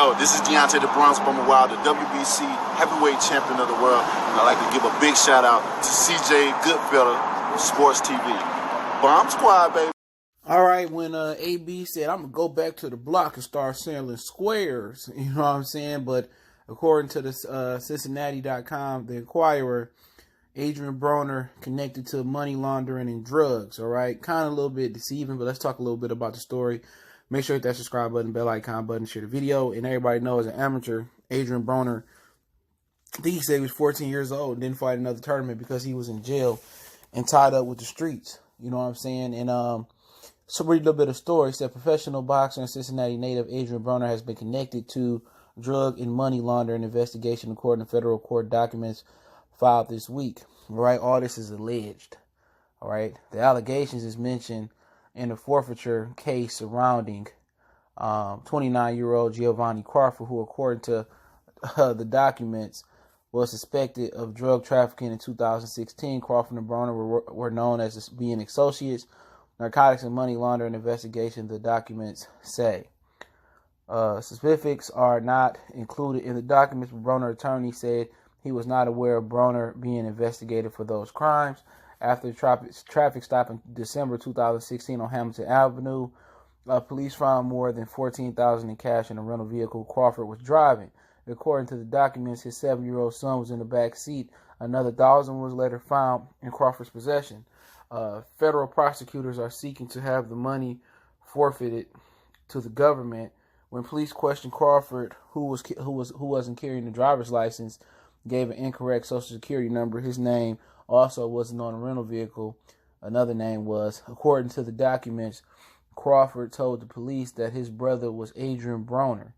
Yo, this is Deontay the Bronx Bomber Wild, the WBC heavyweight champion of the world. And I'd like to give a big shout out to CJ Goodfellow of Sports TV. Bomb Squad, baby. All right, when AB said, I'm going to go back to the block and start selling squares, you know what I'm saying? But according to the Cincinnati.com, the Inquirer, Adrien Broner connected to money laundering and drugs, all right? Kind of a little bit deceiving, but let's talk a little bit about the story. Make sure you hit that subscribe button, bell icon button, share the video. And everybody knows as an amateur, Adrien Broner, I think he said he was 14 years old and didn't fight another tournament because he was in jail and tied up with the streets. You know what I'm saying? And so read a little bit of story. It said professional boxer and Cincinnati native Adrien Broner has been connected to drug and money laundering investigation according to federal court documents filed this week. All right, all this is alleged. All right, the allegations is mentioned in the forfeiture case surrounding 29-year-old Giovanni Crawford, who, according to the documents, was suspected of drug trafficking in 2016. Crawford and Broner were known as being associates. Narcotics and money laundering investigation, the documents say. Specifics are not included in the documents, but Broner attorney said he was not aware of Broner being investigated for those crimes. After the traffic stop in December 2016 on Hamilton Avenue, police found more than $14,000 in cash in a rental vehicle Crawford was driving. According to the documents, his 7-year-old son was in the back seat. Another $1,000 was later found in Crawford's possession. Federal prosecutors are seeking to have the money forfeited to the government. When police questioned Crawford, who wasn't carrying the driver's license, gave an incorrect social security number. His name also wasn't on a rental vehicle. Another name was. According to the documents, Crawford told the police that his brother was Adrien Broner,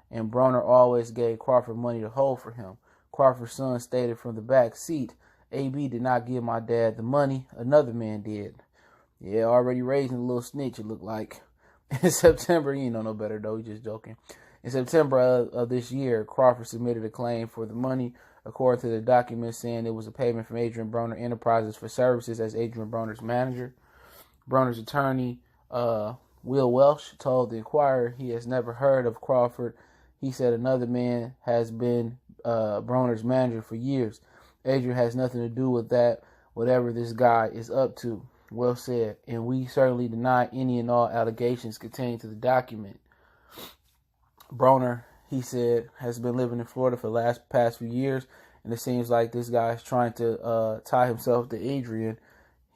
and Broner always gave Crawford money to hold for him. Crawford's son stated from the back seat, AB did not give my dad the money, another man did. Yeah, already raising a little snitch, it looked like. In September, you know no better though, he's just joking. In September of this year, Crawford submitted a claim for the money, according to the document, saying it was a payment from Adrien Broner Enterprises for services as Adrien Broner's manager. Broner's attorney, Will Welsh, told the Inquirer he has never heard of Crawford. He said another man has been Broner's manager for years. Adrien has nothing to do with that, whatever this guy is up to, Welsh said, and we certainly deny any and all allegations contained to the document. Broner, he said, has been living in Florida for the past few years, and it seems like this guy is trying to tie himself to Adrien.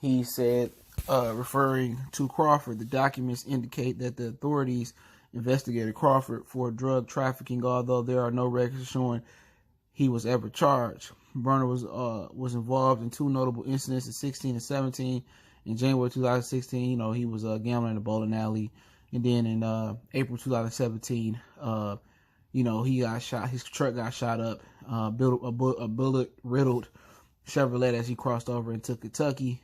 He said, referring to Crawford, the documents indicate that the authorities investigated Crawford for drug trafficking, although there are no records showing he was ever charged. Broner was involved in two notable incidents in 16 and 17. In January 2016, he was gambling in a bowling alley. And then in April 2017, he got shot. His truck got shot up. A bullet-riddled Chevrolet as he crossed over into Kentucky.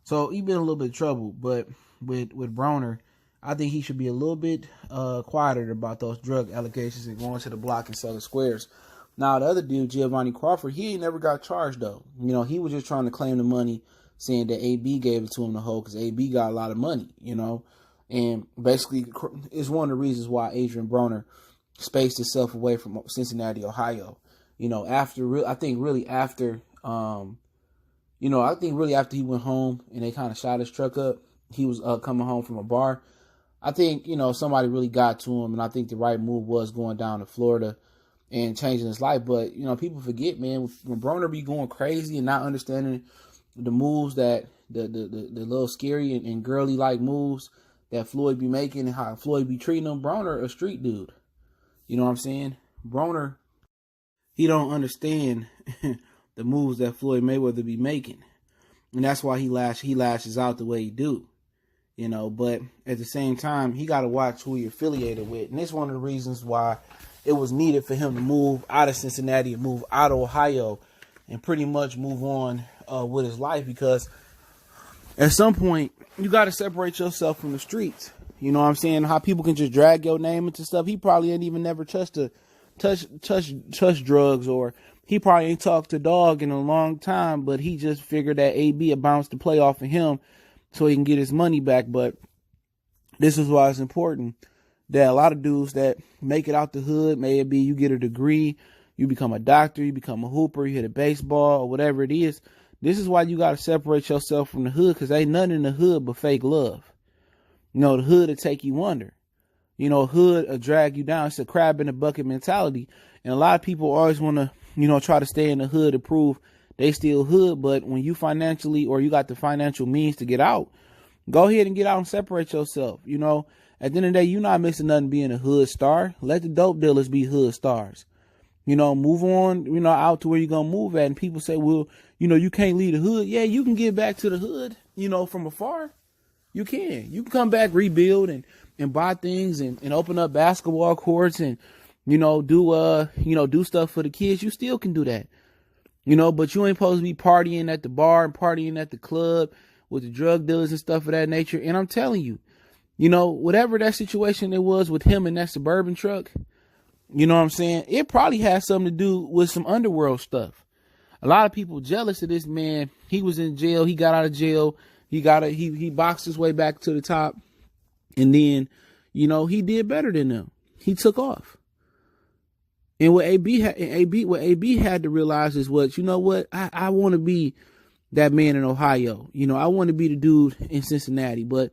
So he been in a little bit of trouble. But with Broner, I think he should be a little bit quieter about those drug allegations and going to the block and selling squares. Now, the other dude, Giovanni Crawford, he ain't never got charged, though. He was just trying to claim the money, saying that AB gave it to him to hold because AB got a lot of money, And basically, it's one of the reasons why Adrien Broner spaced himself away from Cincinnati, Ohio. I think really after he went home and they kind of shot his truck up, he was coming home from a bar. I think, somebody really got to him, and I think the right move was going down to Florida and changing his life. But, people forget, man, when Broner be going crazy and not understanding the moves that the little scary and girly like moves that Floyd be making and how Floyd be treating him, Broner a street dude. You know what I'm saying? Broner, he don't understand the moves that Floyd Mayweather be making. And that's why he lashes out the way he do. But at the same time, he got to watch who you're affiliated with. And it's one of the reasons why it was needed for him to move out of Cincinnati and move out of Ohio and pretty much move on with his life, because at some point you got to separate yourself from the streets. You know what I'm saying? How people can just drag your name into stuff. He probably ain't even never touch drugs, or he probably ain't talked to dog in a long time, but he just figured that AB would bounce the play off of him so he can get his money back. But this is why it's important that a lot of dudes that make it out the hood, may it be you get a degree, you become a doctor, you become a hooper, you hit a baseball or whatever it is. This is why you got to separate yourself from the hood, because ain't nothing in the hood but fake love. You know, the hood will take you under. You know, hood will drag you down. It's a crab in the bucket mentality. And a lot of people always want to, you know, try to stay in the hood to prove they still hood. But when you financially, or you got the financial means to get out, go ahead and get out and separate yourself. You know, at the end of the day, you're not missing nothing being a hood star. Let the dope dealers be hood stars. You know, move on, you know, out to where you're going to move at. And people say, well, you know, you can't leave the hood. Yeah, you can get back to the hood, you know, from afar. You can. You can come back, rebuild and buy things and open up basketball courts and, you know, do stuff for the kids. You still can do that. You know, but you ain't supposed to be partying at the bar and partying at the club with the drug dealers and stuff of that nature. And I'm telling you, you know, whatever that situation it was with him and that Suburban truck, you know what I'm saying? It probably has something to do with some underworld stuff. A lot of people jealous of this man. He was in jail. He got out of jail. He boxed his way back to the top. And then, you know, he did better than them. He took off. And what AB had to realize is what, you know what? I want to be that man in Ohio. You know, I want to be the dude in Cincinnati, but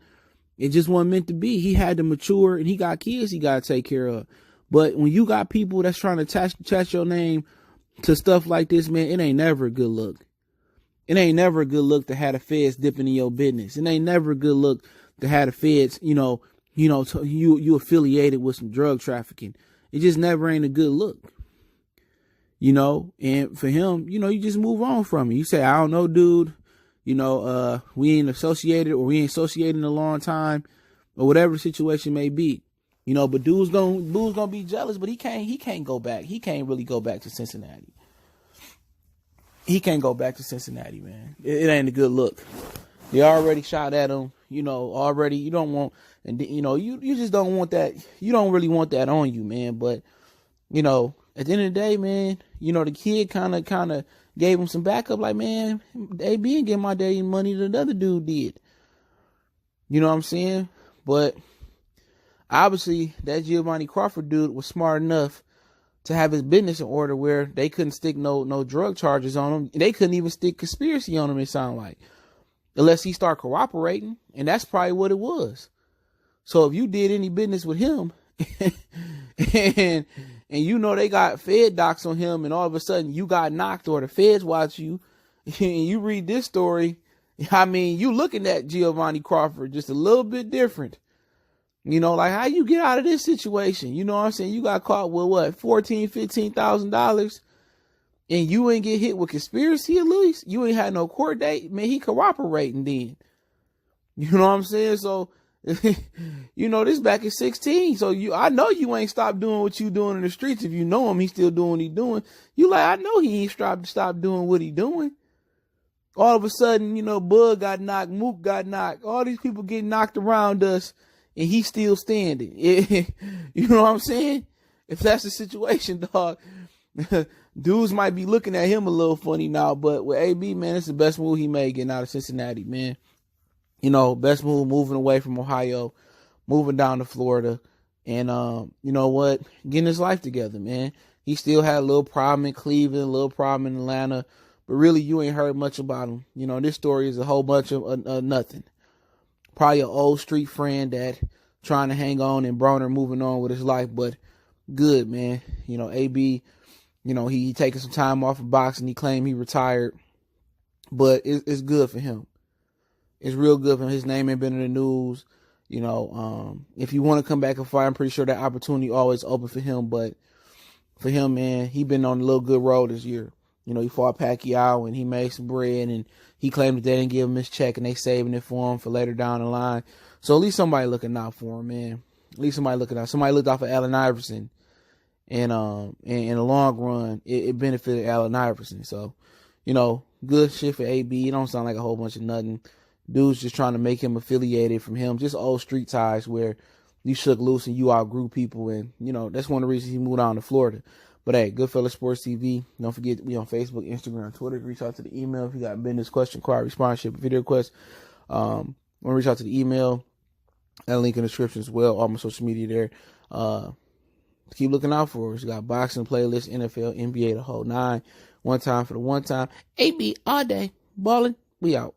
it just wasn't meant to be. He had to mature, and he got kids he got to take care of. But when you got people that's trying to attach your name to stuff like this, man, it ain't never a good look. It ain't never a good look to have the feds dipping in your business. It ain't never a good look to have the feds, you affiliated with some drug trafficking. It just never ain't a good look. You know, and for him, you know, you just move on from it. You say, I don't know, dude, you know, we ain't associated, or we ain't associated in a long time, or whatever the situation may be. You know, but dude's gonna be jealous, but he can't go back. He can't really go back to Cincinnati. He can't go back to Cincinnati, man. It ain't a good look. They already shot at him, you know, already. You don't want, and you know, you just don't want that. You don't really want that on you, man. But, you know, at the end of the day, man, you know, the kid kind of gave him some backup. Like, man, AB didn't get my daddy money that the other dude did. You know what I'm saying? But obviously, that Giovanni Crawford dude was smart enough to have his business in order where they couldn't stick no drug charges on him. They couldn't even stick conspiracy on him, it sounded like. Unless he start cooperating. And that's probably what it was. So if you did any business with him and you know they got Fed docs on him, and all of a sudden you got knocked, or the feds watch you, and you read this story, I mean, you looking at Giovanni Crawford just a little bit different. You know, like, how you get out of this situation? You know what I'm saying? You got caught with what, $14,000, $15,000, and you ain't get hit with conspiracy, at least? You ain't had no court date? Man, he cooperating then. You know what I'm saying? So, you know, this back at 16. So I know you ain't stopped doing what you doing in the streets. If you know him, he still doing what he doing. You like, I know he ain't stopped doing what he doing. All of a sudden, you know, Bud got knocked, Mook got knocked. All these people getting knocked around us, and he's still standing. You know what I'm saying? If that's the situation, dog, dudes might be looking at him a little funny now. But with AB, man, it's the best move he made getting out of Cincinnati, man. You know, best move moving away from Ohio, moving down to Florida. And, you know what? Getting his life together, man. He still had a little problem in Cleveland, a little problem in Atlanta. But really, you ain't heard much about him. You know, this story is a whole bunch of nothing. Probably an old street friend that trying to hang on, and Broner moving on with his life. But good, man. You know, AB, you know, he taking some time off of boxing. He claimed he retired. But it's good for him. It's real good for him. His name ain't been in the news. You know, if you want to come back and fight, I'm pretty sure that opportunity always open for him. But for him, man, he been on a little good road this year. You know, he fought Pacquiao and he made some bread, and he claimed that they didn't give him his check and they saving it for him for later down the line. So at least somebody looking out for him, man. At least somebody looking out. Somebody looked out for Allen Iverson. And in the long run, it benefited Allen Iverson. So, you know, good shit for AB. It don't sound like a whole bunch of nothing. Dude's just trying to make him affiliated from him. Just old street ties where you shook loose and you outgrew people. And, you know, that's one of the reasons he moved on to Florida. But hey, Goodfellas Sports TV. Don't forget, we on Facebook, Instagram, Twitter. Reach out to the email if you got business, question, inquiry, sponsorship, video request. Want to reach out to the email. That link in the description as well. All my social media there. Keep looking out for us. We got boxing playlist, NFL, NBA, the whole nine. One time for the one time. AB all day. Balling. We out.